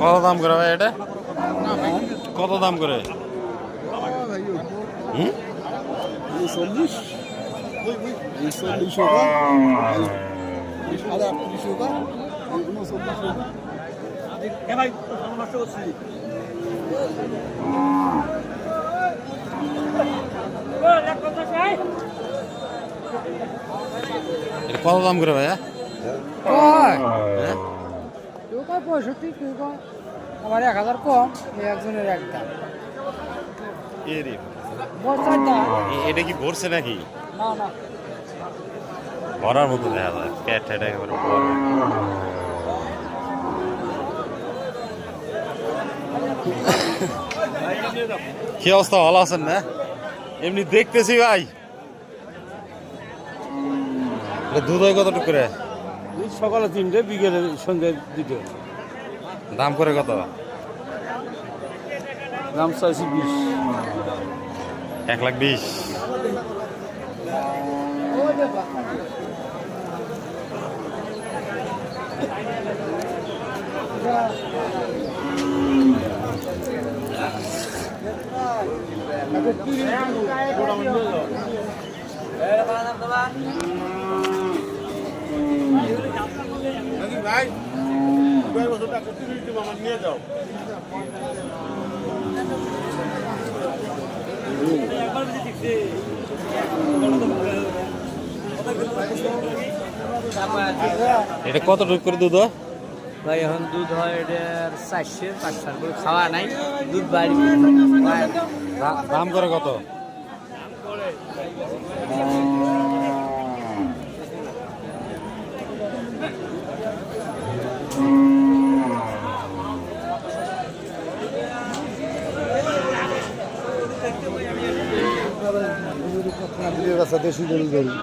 কত দাম করে ভাই এটা? কত দাম করে? হুম, 40 40 টাকা 38 টাকা 39 টাকা ভাই নষ্ট করছি। এটা কত দাম করে ভাইয়া? কয় হ্যাঁ? কেউ কয় 65, কেউ কয় আমার 1000 কম, এই একজনের এক দাম। বর্ষার দাম এটা কি ভরছে নাকি? না না, ভরার মতো দেখা যায়, প্যাট এটা একেবারে বড়। কি অবস্থা, ভালো আছেন না? এমনি দেখতেছি ভাই, দুধ হয় কতটুকু করে? সকালে 3টে, বিকেলে সন্ধ্যে 2টে। দাম করে কত? দাম চাইছি 20। 1,20,000। ভাই নিয়ে যাও। এটা কতটুকু করে দুধ হয়? ভাই এখন দুধ হয় এটা 400-500 করে, খাওয়া নাই, দুধ বাড়ি। দাম করে কত? দেশি গরু।